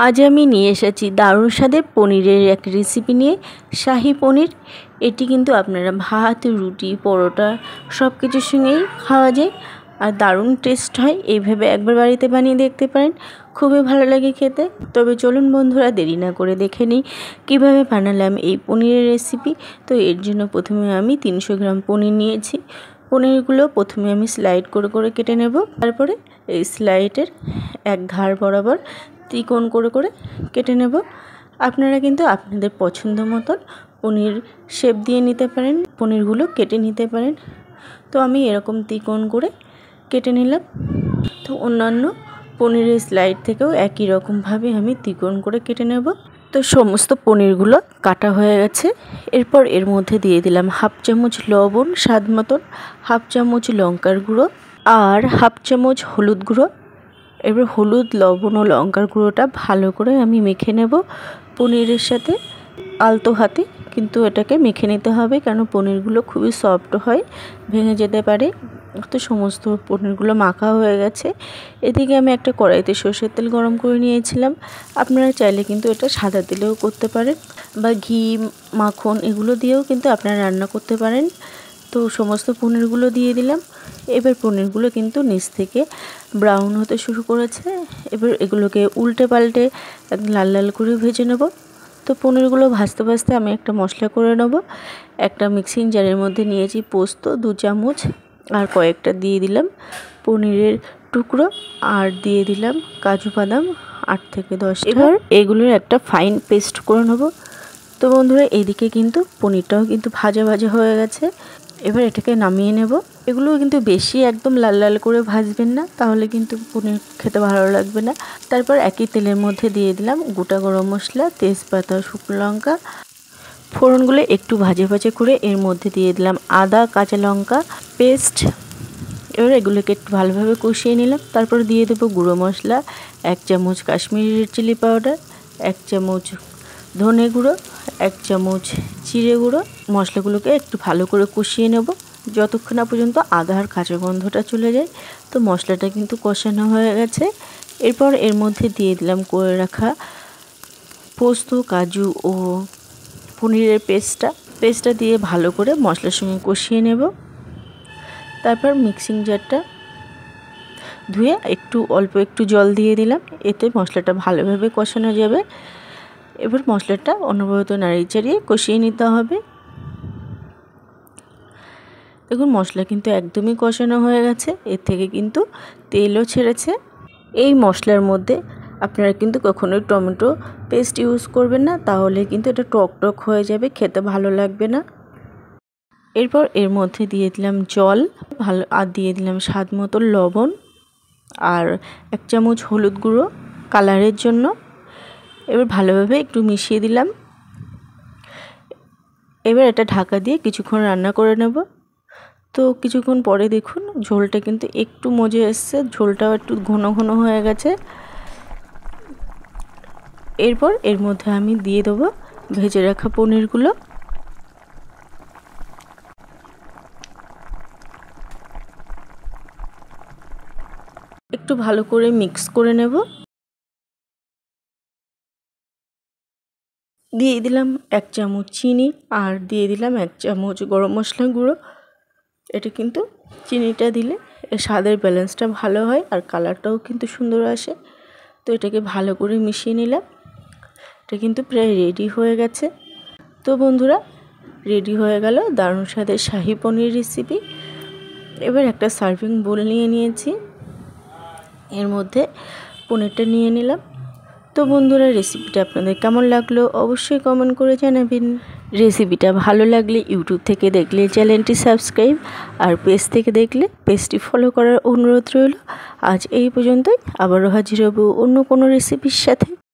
আজ আমি নিয়ে এসেছি দারুণ স্বাদের পনিরের এক রেসিপি নিয়ে। শাহি পনির। এটি কিন্তু আপনারা ভাত, রুটি, পরোটা সব কিছুর সঙ্গেই খাওয়া যায় আর দারুণ টেস্ট হয়। এইভাবে একবার বাড়িতে বানিয়ে দেখতে পারেন, খুবই ভালো লাগে খেতে। তবে চলুন বন্ধুরা, দেরি না করে দেখে নিই কীভাবে বানালাম এই পনিরের রেসিপি। তো এর জন্য প্রথমে আমি 300 গ্রাম পনির নিয়েছি। পনিরগুলো প্রথমে আমি স্লাইড করে করে কেটে নেব। তারপরে এই স্লাইডের এক ধার বরাবর ত্রিকোণ করে করে কেটে নেব। আপনারা কিন্তু আপনাদের পছন্দ মতন পনির শেপ দিয়ে নিতে পারেন, পনিরগুলো কেটে নিতে পারেন। তো আমি এরকম ত্রিকোণ করে কেটে নিলাম। তো অন্যান্য পনিরের স্লাইড থেকেও একই রকমভাবে আমি ত্রিকোণ করে কেটে নেব। তো সমস্ত পনিরগুলো কাটা হয়ে গেছে। এরপর এর মধ্যে দিয়ে দিলাম হাফ চামচ লবণ স্বাদ মতন, হাফ চামচ লঙ্কার গুঁড়ো আর হাফ চামচ হলুদ গুঁড়ো। এবার হলুদ, লবণ ও লঙ্কার গুঁড়োটা ভালো করে আমি মেখে নেব পনিরের সাথে। আলতো হাতে কিন্তু এটাকে মেখে নিতে হবে, কারণ পনিরগুলো খুবই সফট হয়, ভেঙে যেতে পারে। তো সমস্ত পনিরগুলো মাখা হয়ে গেছে। এদিকে আমি একটা কড়াইতে সরষের তেল গরম করে নিয়েছিলাম। আপনারা চাইলে কিন্তু এটা সাদা তেলেও করতে পারেন বা ঘি, মাখন এগুলো দিয়েও কিন্তু আপনারা রান্না করতে পারেন। তো সমস্ত পনিরগুলো দিয়ে দিলাম। এবার পনিরগুলো কিন্তু নিচ থেকে ব্রাউন হতে শুরু করেছে। এবার এগুলোকে উল্টে পাল্টে লাল লাল করে ভেজে নেব। তো পনিরগুলো ভাজতে ভাজতে আমি একটা মশলা করে নেব। একটা মিক্সিং জারের মধ্যে নিয়েছি পোস্ত 2 চামচ আর কয়েকটা দিয়ে দিলাম পনিরের টুকরো আর দিয়ে দিলাম কাজু বাদাম 8 থেকে 10। এবার এগুলোর একটা ফাইন পেস্ট করে নেব। তো বন্ধুরা, এইদিকে কিন্তু পনিরটাও কিন্তু ভাজা ভাজা হয়ে গেছে। এবার এটাকে নামিয়ে নেব। এগুলো কিন্তু বেশি একদম লাল লাল করে ভাজবেন না, তাহলে কিন্তু পনির খেতে ভালো লাগবে না। তারপর একই তেলের মধ্যে দিয়ে দিলাম গোটা গরম মশলা, তেজপাতা, শুকনো লঙ্কা। ফোড়নগুলো একটু ভাজে ভাজে করে এর মধ্যে দিয়ে দিলাম আদা, কাঁচা লঙ্কা পেস্ট। এবার এগুলোকে একটু ভালোভাবে কষিয়ে নিলাম। তারপর দিয়ে দেবো গুঁড়ো মশলা 1 চামচ কাশ্মীরি রেড চিলি পাউডার, 1 চামচ ধনে গুঁড়ো, 1 চামচ জিরে গুঁড়ো। মশলাগুলোকে একটু ভালো করে কষিয়ে নেব যতক্ষণ না পর্যন্ত আদার কাঁচা গন্ধটা চলে যায়। তো মশলাটা কিন্তু কষানো হয়ে গেছে। এরপর এর মধ্যে দিয়ে দিলাম করে রাখা পোস্ত, কাজু ও পনিরের পেস্টটা দিয়ে ভালো করে মশলার সঙ্গে কষিয়ে নেব। তারপর মিক্সিং জারটা ধুয়ে অল্প একটু জল দিয়ে দিলাম, এতে মশলাটা ভালোভাবে কষানো যাবে। এবার মশলাটা অনবরত নাড়িয়ে চাড়িয়ে কষিয়ে নিতে হবে। দেখুন মশলা কিন্তু একদমই কষানো হয়ে গেছে, এর থেকে কিন্তু তেলও ছেড়েছে। এই মশলার মধ্যে আপনারা কিন্তু কখনোই টমেটো পেস্ট ইউজ করবেন না, তাহলে কিন্তু এটা টক টক হয়ে যাবে, খেতে ভালো লাগবে না। এরপর এর মধ্যে দিয়ে দিলাম জল আর দিয়ে দিলাম স্বাদ মতো লবণ আর 1 চামচ হলুদ গুঁড়ো কালারের জন্য। এবার ভালোভাবে একটু মিশিয়ে দিলাম। এবার এটা ঢাকা দিয়ে কিছুক্ষণ রান্না করে নেব। তো কিছুক্ষণ পরে দেখুন ঝোলটা কিন্তু একটু মজে এসছে, ঝোলটাও একটু ঘন ঘন হয়ে গেছে। এরপর এর মধ্যে আমি দিয়ে দেবো ভেজে রাখা পনিরগুলো। একটু ভালো করে মিক্স করে নেব। দিয়ে দিলাম 1 চামচ চিনি আর দিয়ে দিলাম 1 চামচ গরম মশলা গুঁড়ো। এটা কিন্তু চিনিটা দিলে স্বাদের ব্যালেন্সটা ভালো হয় আর কালারটাও কিন্তু সুন্দর আসে। তো এটাকে ভালো করে মিশিয়ে নিলাম। এটা কিন্তু প্রায় রেডি হয়ে গেছে। তো বন্ধুরা, রেডি হয়ে গেল দারুণ স্বাদের শাহি পনির রেসিপি। এবার একটা সার্ভিং বোল নিয়ে নিয়েছি, এর মধ্যে পনিরটা নিয়ে নিলাম। তো বন্ধুরা, রেসিপিটা আপনাদের কেমন লাগলো অবশ্যই কমেন্ট করে জানাবেন। রেসিপিটা ভালো লাগলে ইউটিউব থেকে দেখলে চ্যানেলটি সাবস্ক্রাইব আর পেজ থেকে দেখলে পেজটি ফলো করার অনুরোধ রইল। আজ এই পর্যন্তই, আবারও হাজির হব অন্য কোনো রেসিপির সাথে।